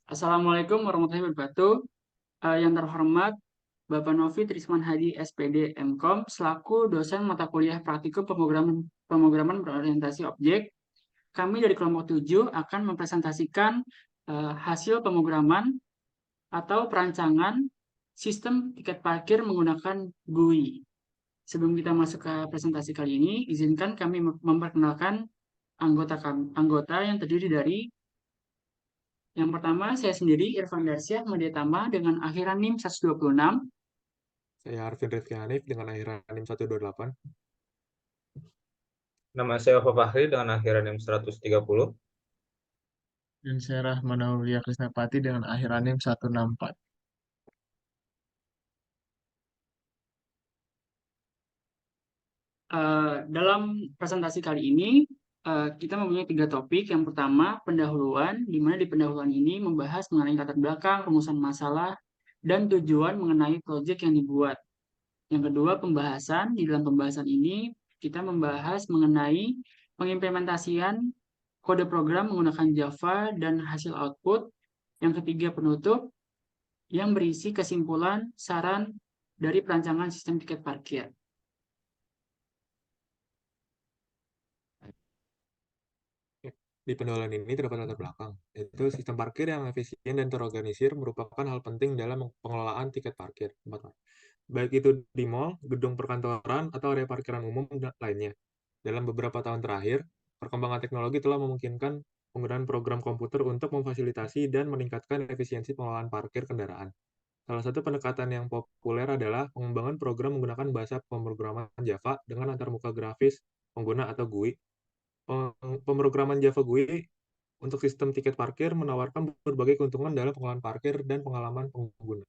Assalamualaikum warahmatullahi wabarakatuh. Yang terhormat Bapak Novi Trisman Hadi SPD MKOM selaku dosen mata kuliah praktikum pemrograman berorientasi objek. Kami dari kelompok 7 akan mempresentasikan hasil pemrograman atau perancangan sistem tiket parkir menggunakan GUI. Sebelum kita masuk ke presentasi kali ini, izinkan kami memperkenalkan anggota yang terdiri dari yang pertama, saya sendiri Irfan Darsyah Mediatama dengan akhiran NIM 126. Saya Arvin Rifki Hanif dengan akhiran NIM 128. Nama saya Ova Fahri dengan akhiran NIM 130. Dan saya Rahman Aulia Krisnapati dengan akhir NIM 164. Dalam presentasi kali ini, kita mempunyai 3 topik. Yang pertama, pendahuluan, di mana di pendahuluan ini membahas mengenai latar belakang, rumusan masalah, dan tujuan mengenai proyek yang dibuat. Yang kedua, pembahasan. Di dalam pembahasan ini, kita membahas mengenai pengimplementasian kode program menggunakan Java dan hasil output. Yang ketiga, penutup yang berisi kesimpulan, saran dari perancangan sistem tiket parkir. Di pendahuluan ini terdapat latar belakang, yaitu sistem parkir yang efisien dan terorganisir merupakan hal penting dalam pengelolaan tiket parkir, baik itu di mal, gedung perkantoran, atau area parkiran umum lainnya. Dalam beberapa tahun terakhir, perkembangan teknologi telah memungkinkan penggunaan program komputer untuk memfasilitasi dan meningkatkan efisiensi pengelolaan parkir kendaraan. Salah satu pendekatan yang populer adalah pengembangan program menggunakan bahasa pemrograman Java dengan antarmuka grafis pengguna atau GUI. Pemrograman Java GUI untuk sistem tiket parkir menawarkan berbagai keuntungan dalam pengelolaan parkir dan pengalaman pengguna.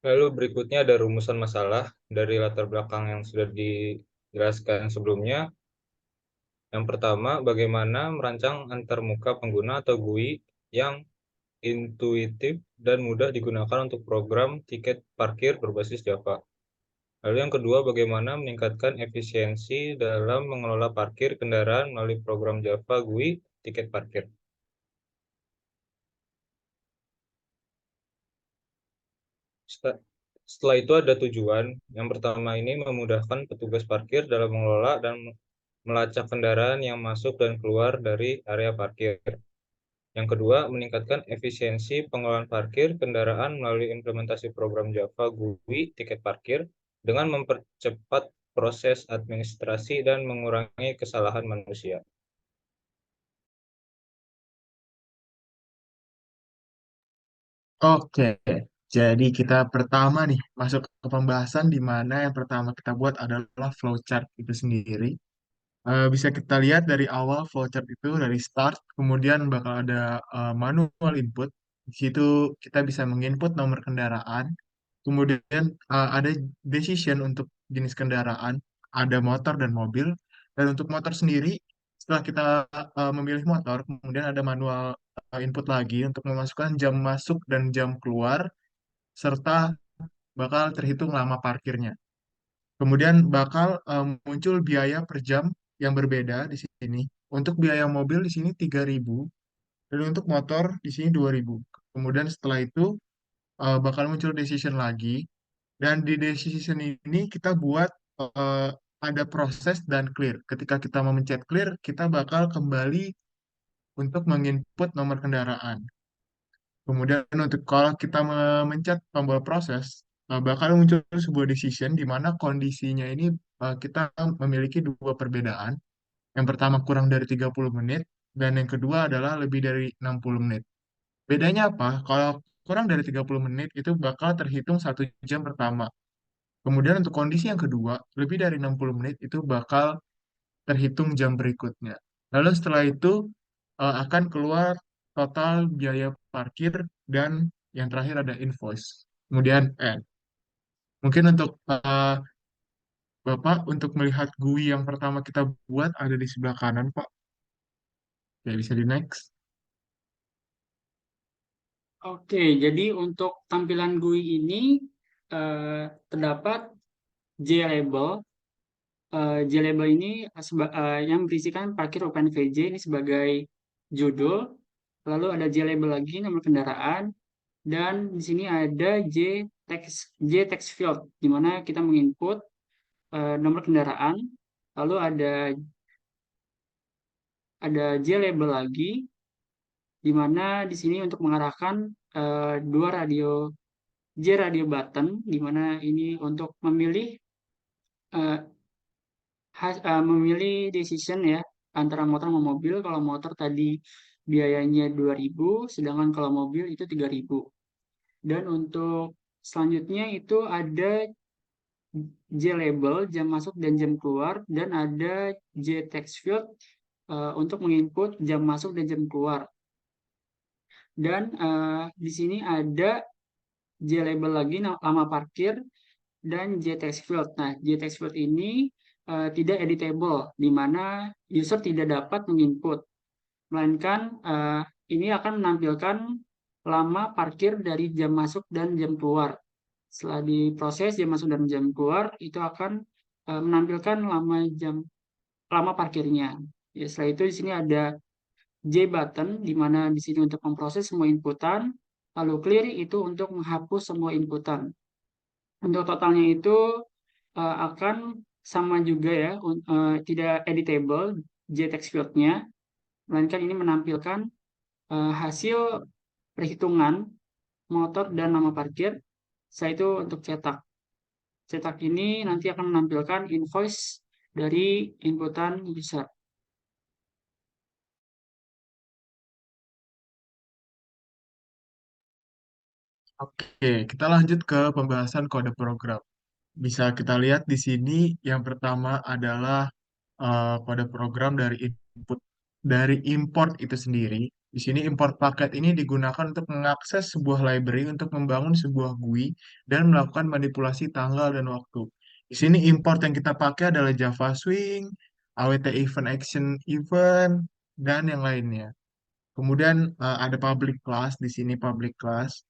Lalu berikutnya ada rumusan masalah dari latar belakang yang sudah dijelaskan sebelumnya. Yang pertama, bagaimana merancang antarmuka pengguna atau GUI yang intuitif dan mudah digunakan untuk program tiket parkir berbasis Java. Lalu yang kedua, bagaimana meningkatkan efisiensi dalam mengelola parkir kendaraan melalui program Java GUI tiket parkir. Setelah itu ada tujuan. Yang pertama ini memudahkan petugas parkir dalam mengelola dan melacak kendaraan yang masuk dan keluar dari area parkir. Yang kedua, meningkatkan efisiensi pengelolaan parkir kendaraan melalui implementasi program Java GUI tiket parkir dengan mempercepat proses administrasi dan mengurangi kesalahan manusia. Oke, jadi kita pertama nih masuk ke pembahasan di mana yang pertama kita buat adalah flowchart itu sendiri. Bisa kita lihat dari awal flowchart itu dari start, kemudian bakal ada manual input. Di situ kita bisa menginput nomor kendaraan, kemudian ada decision untuk jenis kendaraan, ada motor dan mobil. Dan untuk motor sendiri, setelah kita memilih motor, kemudian ada manual input lagi untuk memasukkan jam masuk dan jam keluar, serta bakal terhitung lama parkirnya. Kemudian bakal muncul biaya per jam yang berbeda di sini. Untuk biaya mobil di sini 3.000 dan untuk motor di sini 2.000. Kemudian setelah itu bakal muncul decision lagi dan di decision ini kita buat eh, ada proses dan clear. Ketika kita memencet clear, kita bakal kembali untuk menginput nomor kendaraan. Kemudian untuk kalau kita memencet tombol proses, bakal muncul sebuah decision di mana kondisinya ini kita memiliki dua perbedaan. Yang pertama kurang dari 30 menit, dan yang kedua adalah lebih dari 60 menit. Bedanya apa? Kalau kurang dari 30 menit itu bakal terhitung 1 jam pertama. Kemudian untuk kondisi yang kedua, lebih dari 60 menit itu bakal terhitung jam berikutnya. Lalu setelah itu akan keluar total biaya parkir dan yang terakhir ada invoice. Kemudian end. Mungkin untuk Bapak untuk melihat GUI yang pertama kita buat ada di sebelah kanan, Pak. Ya, bisa di next. Oke, jadi untuk tampilan GUI ini terdapat J-label JLabel ini yang berisikan parkir OpenVJ ini sebagai judul. Lalu ada JLabel lagi nomor kendaraan, dan di sini ada J-text field di mana kita menginput nomor kendaraan. Lalu ada JLabel lagi di mana di sini untuk mengarahkan dua radio button, di mana ini untuk memilih eh, memilih decision ya antara motor sama mobil. Kalau motor tadi biayanya 2.000, sedangkan kalau mobil itu 3.000. Dan untuk selanjutnya itu ada JLabel jam masuk dan jam keluar, dan ada JText field untuk menginput jam masuk dan jam keluar. Dan di sini ada JLabel lagi lama parkir dan JText field. Nah, JText field ini tidak editable, di mana user tidak dapat menginput, melainkan ini akan menampilkan lama parkir dari jam masuk dan jam keluar. Setelah diproses jam masuk dan jam keluar, itu akan menampilkan lama parkirnya. Ya, setelah itu di sini ada J button, di mana di sini untuk memproses semua inputan, lalu clear itu untuk menghapus semua inputan. Untuk totalnya itu akan sama juga ya, tidak editable JText field-nya, melainkan ini menampilkan hasil perhitungan motor dan nama parkir. Setelah itu untuk cetak. Cetak ini nanti akan menampilkan invoice dari inputan user. Oke, kita lanjut ke pembahasan kode program. Bisa kita lihat di sini yang pertama adalah kode program dari input dari import itu sendiri. Di sini import paket ini digunakan untuk mengakses sebuah library untuk membangun sebuah GUI dan melakukan manipulasi tanggal dan waktu. Di sini import yang kita pakai adalah Java Swing, AWT Event Action Event, dan yang lainnya. Kemudian ada public class, di sini public class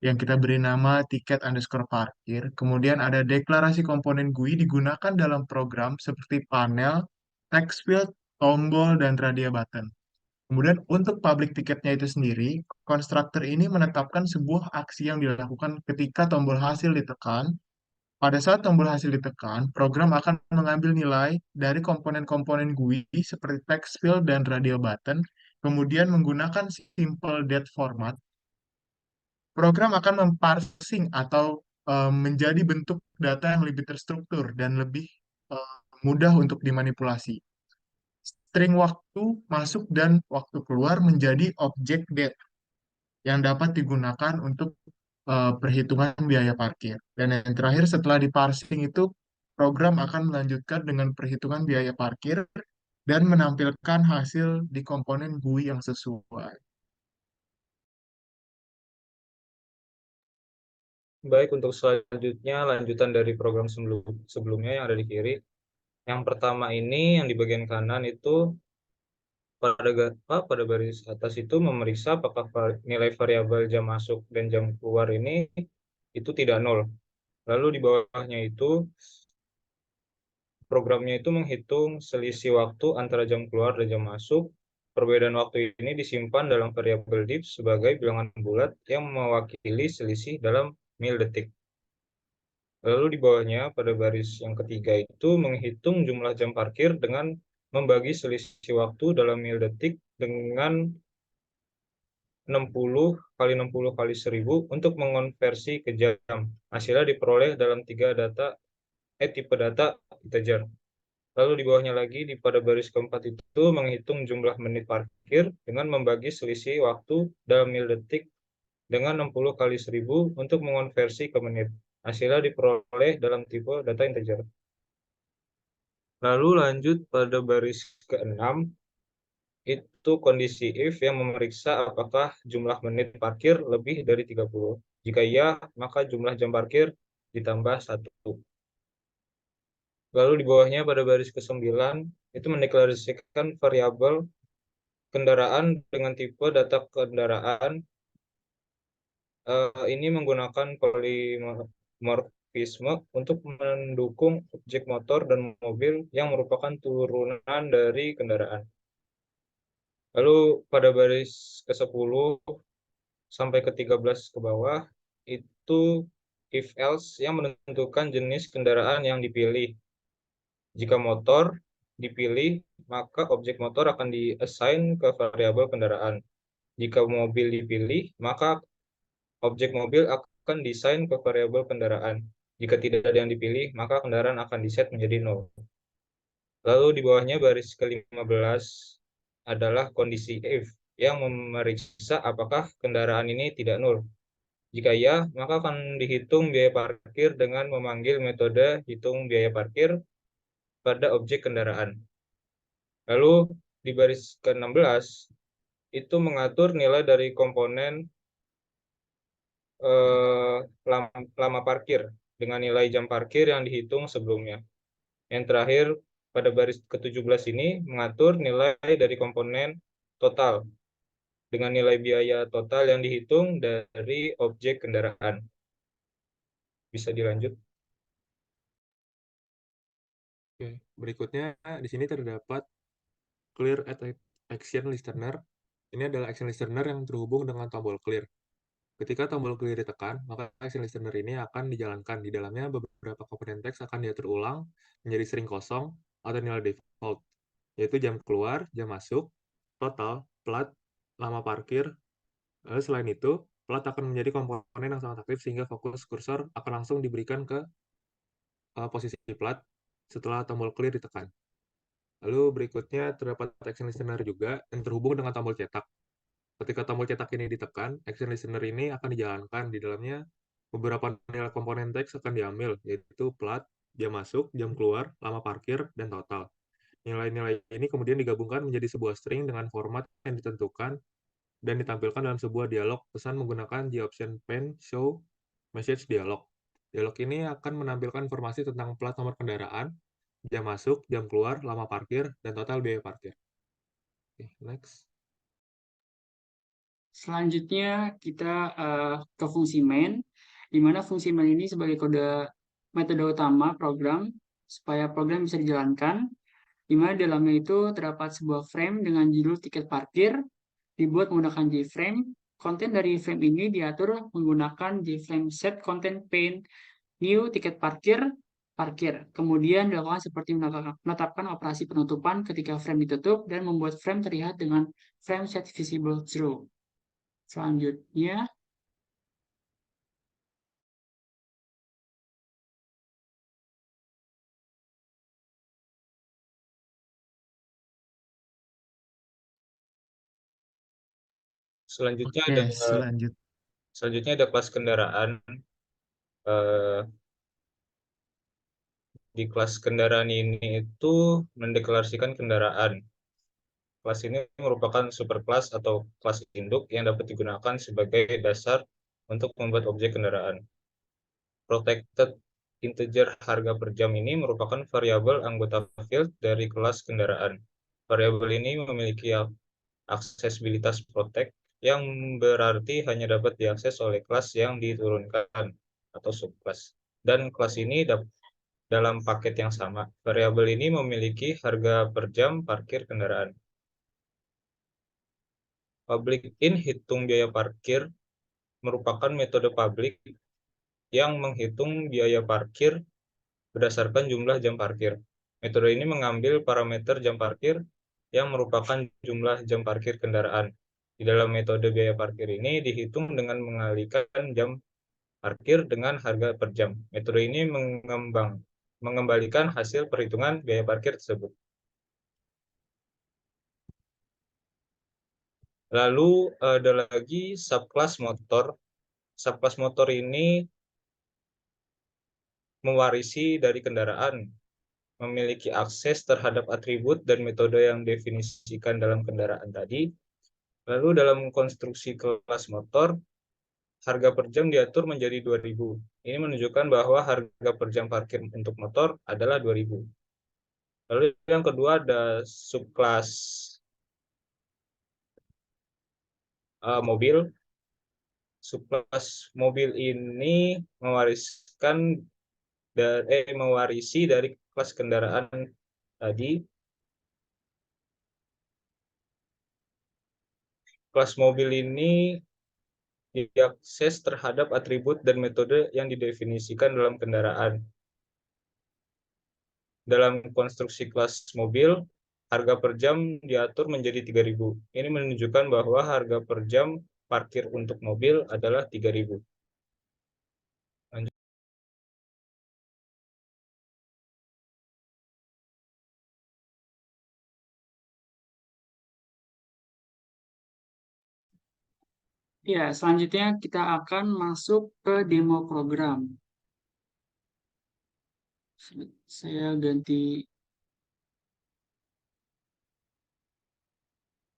yang kita beri nama tiket underscore parkir. Kemudian ada deklarasi komponen GUI digunakan dalam program seperti panel, text field, tombol, dan radio button. Kemudian untuk public tiketnya itu sendiri, konstruktor ini menetapkan sebuah aksi yang dilakukan ketika tombol hasil ditekan. Pada saat tombol hasil ditekan, program akan mengambil nilai dari komponen-komponen GUI seperti text field dan radio button, kemudian menggunakan simple date format. Program akan memparsing atau menjadi bentuk data yang lebih terstruktur dan lebih mudah untuk dimanipulasi. String waktu masuk dan waktu keluar menjadi objek date yang dapat digunakan untuk perhitungan biaya parkir. Dan yang terakhir setelah diparsing itu program akan melanjutkan dengan perhitungan biaya parkir dan menampilkan hasil di komponen GUI yang sesuai. Baik, untuk selanjutnya lanjutan dari program sebelumnya yang ada di kiri. Yang pertama ini yang di bagian kanan itu pada baris atas itu memeriksa apakah nilai variabel jam masuk dan jam keluar ini itu tidak nol. Lalu di bawahnya itu programnya itu menghitung selisih waktu antara jam keluar dan jam masuk. Perbedaan waktu ini disimpan dalam variabel div sebagai bilangan bulat yang mewakili selisih dalam mil detik. Lalu di bawahnya pada baris yang ketiga itu menghitung jumlah jam parkir dengan membagi selisih waktu dalam mil detik dengan 60 kali 60 kali 1000 untuk mengonversi ke jam. Hasilnya diperoleh dalam tipe data integer. Lalu di bawahnya lagi pada baris keempat itu menghitung jumlah menit parkir dengan membagi selisih waktu dalam mil detik dengan 60 kali 1000 untuk mengonversi ke menit. Hasilnya diperoleh dalam tipe data integer. Lalu lanjut pada baris ke-6, itu kondisi if yang memeriksa apakah jumlah menit parkir lebih dari 30. Jika iya, maka jumlah jam parkir ditambah 1. Lalu di bawahnya pada baris ke-9, itu mendeklarasikan variabel kendaraan dengan tipe data kendaraan. Ini menggunakan polymorph mekanisme untuk mendukung objek motor dan mobil yang merupakan turunan dari kendaraan. Lalu pada baris ke-10 sampai ke-13 ke bawah itu if else yang menentukan jenis kendaraan yang dipilih. Jika motor dipilih, maka objek motor akan di-assign ke variabel kendaraan. Jika mobil dipilih, maka objek mobil akan desain ke variabel kendaraan. Jika tidak ada yang dipilih, maka kendaraan akan diset menjadi 0. Lalu di bawahnya baris ke-15 adalah kondisi if yang memeriksa apakah kendaraan ini tidak 0. Jika ya, maka akan dihitung biaya parkir dengan memanggil metode hitung biaya parkir pada objek kendaraan. Lalu di baris ke-16 itu mengatur nilai dari komponen lama parkir dengan nilai jam parkir yang dihitung sebelumnya. Yang terakhir, pada baris ke-17 ini mengatur nilai dari komponen total dengan nilai biaya total yang dihitung dari objek kendaraan. Bisa dilanjut. Oke, berikutnya di sini terdapat clear at action listener. Ini adalah action listener yang terhubung dengan tombol clear. Ketika tombol clear ditekan, maka action listener ini akan dijalankan. Di dalamnya beberapa komponen teks akan diatur ulang menjadi string kosong atau nilai default, yaitu jam keluar, jam masuk, total, plat, lama parkir. Lalu selain itu, plat akan menjadi komponen yang sangat aktif sehingga fokus kursor akan langsung diberikan ke posisi plat setelah tombol clear ditekan. Lalu berikutnya terdapat action listener juga yang terhubung dengan tombol cetak. Ketika tombol cetak ini ditekan, action listener ini akan dijalankan. Di dalamnya beberapa nilai komponen teks akan diambil, yaitu plat, jam masuk, jam keluar, lama parkir, dan total. Nilai-nilai ini kemudian digabungkan menjadi sebuah string dengan format yang ditentukan dan ditampilkan dalam sebuah dialog pesan menggunakan G-Option Pen Show Message Dialog. Dialog ini akan menampilkan informasi tentang plat nomor kendaraan, jam masuk, jam keluar, lama parkir, dan total biaya parkir. Oke, next. Selanjutnya kita ke fungsi main, di mana fungsi main ini sebagai metode utama program supaya program bisa dijalankan, di mana dalamnya itu terdapat sebuah frame dengan judul tiket parkir, dibuat menggunakan JFrame. Konten dari frame ini diatur menggunakan JFrame set content pane new tiket parkir parkir. Kemudian dilakukan seperti menetapkan operasi penutupan ketika frame ditutup dan membuat frame terlihat dengan frame set visible true. Selanjutnya, Selanjutnya Oke, selanjutnya ada kelas kendaraan. Di kelas kendaraan ini itu mendeklarasikan kendaraan. Kelas ini merupakan superkelas atau kelas induk yang dapat digunakan sebagai dasar untuk membuat objek kendaraan. Protected integer harga per jam ini merupakan variabel anggota field dari kelas kendaraan. Variabel ini memiliki aksesibilitas protect yang berarti hanya dapat diakses oleh kelas yang diturunkan atau subkelas. Dan kelas ini dalam paket yang sama. Variabel ini memiliki harga per jam parkir kendaraan. Public in hitung biaya parkir merupakan metode publik yang menghitung biaya parkir berdasarkan jumlah jam parkir. Metode ini mengambil parameter jam parkir yang merupakan jumlah jam parkir kendaraan. Di dalam metode biaya parkir ini dihitung dengan mengalihkan jam parkir dengan harga per jam. Metode ini mengembalikan hasil perhitungan biaya parkir tersebut. Lalu ada lagi subkelas motor. Subkelas motor ini mewarisi dari kendaraan, memiliki akses terhadap atribut dan metode yang definisikan dalam kendaraan tadi. Lalu dalam konstruksi kelas motor, harga per jam diatur menjadi 2.000. Ini menunjukkan bahwa harga per jam parkir untuk motor adalah 2.000. Lalu yang kedua ada subkelas mobil. Subkelas mobil ini mewariskan mewarisi dari kelas kendaraan tadi. Kelas mobil ini diakses terhadap atribut dan metode yang didefinisikan dalam kendaraan. Dalam konstruksi kelas mobil, harga per jam diatur menjadi 3.000. Ini menunjukkan bahwa harga per jam parkir untuk mobil adalah 3.000. Lanjut. Ya, selanjutnya kita akan masuk ke demo program. Saya ganti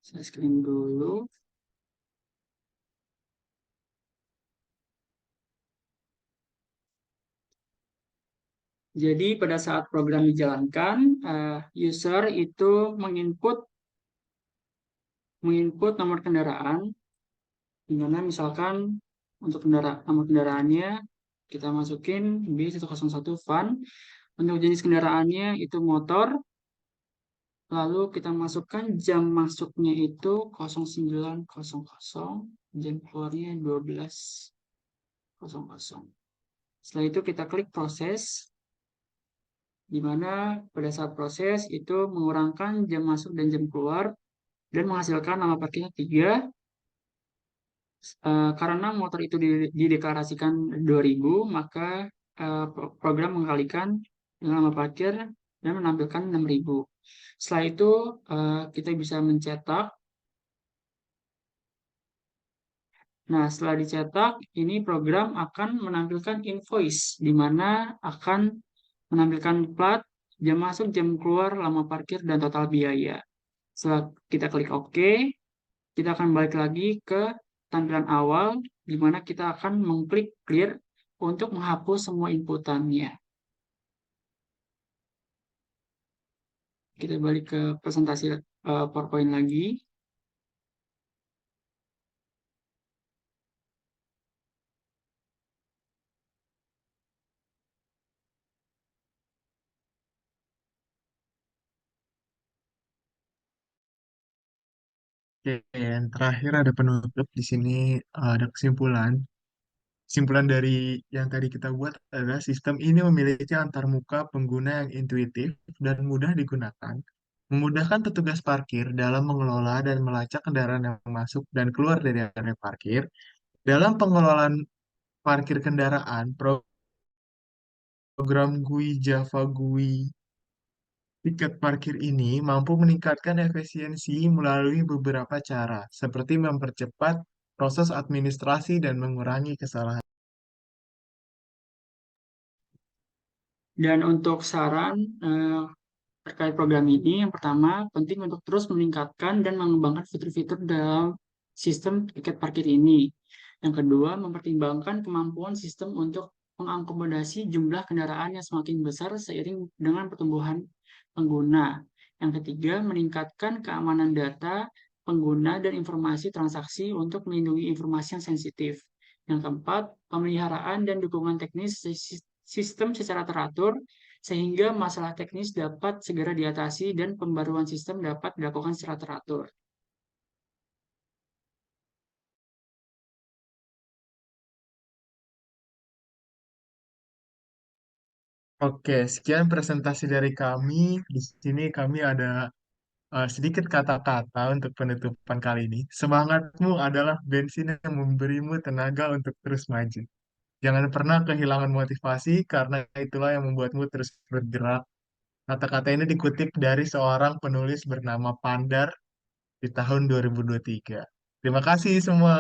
screen dulu. Jadi pada saat program dijalankan, user itu menginput nomor kendaraan, di mana misalkan untuk nomor kendaraannya kita masukin B101 van, untuk jenis kendaraannya itu motor, lalu kita masukkan jam masuknya itu 09.00, jam keluarnya 12.00. Setelah itu kita klik proses, di mana pada saat proses itu mengurangkan jam masuk dan jam keluar dan menghasilkan nama parkirnya 3. Karena motor itu dideklarasikan 2.000, maka program mengkalikan dengan nama parkir dan menampilkan 6.000. Setelah itu kita bisa mencetak. Nah, setelah dicetak, ini program akan menampilkan invoice, di mana akan menampilkan plat, jam masuk, jam keluar, lama parkir, dan total biaya. Setelah kita klik OK, kita akan balik lagi ke tampilan awal, di mana kita akan mengklik clear untuk menghapus semua inputannya. Kita balik ke presentasi PowerPoint lagi. Oke, yang terakhir ada penutup di sini, ada kesimpulan. Kesimpulan dari yang tadi kita buat adalah sistem ini memiliki antarmuka pengguna yang intuitif dan mudah digunakan, memudahkan petugas parkir dalam mengelola dan melacak kendaraan yang masuk dan keluar dari area parkir. Dalam pengelolaan parkir kendaraan, program GUI Java GUI tiket parkir ini mampu meningkatkan efisiensi melalui beberapa cara, seperti mempercepat proses administrasi dan mengurangi kesalahan. Dan untuk saran terkait program ini, yang pertama, penting untuk terus meningkatkan dan mengembangkan fitur-fitur dalam sistem tiket parkir ini. Yang kedua, mempertimbangkan kemampuan sistem untuk mengakomodasi jumlah kendaraan yang semakin besar seiring dengan pertumbuhan pengguna. Yang ketiga, meningkatkan keamanan data pengguna dan informasi transaksi untuk melindungi informasi yang sensitif. Yang keempat, pemeliharaan dan dukungan teknis sistem secara teratur sehingga masalah teknis dapat segera diatasi dan pembaruan sistem dapat dilakukan secara teratur. Oke, sekian presentasi dari kami. Di sini kami ada sedikit kata-kata untuk penutupan kali ini. Semangatmu adalah bensin yang memberimu tenaga untuk terus maju. Jangan pernah kehilangan motivasi karena itulah yang membuatmu terus bergerak. Kata-kata ini dikutip dari seorang penulis bernama Pandar di tahun 2023. Terima kasih semua.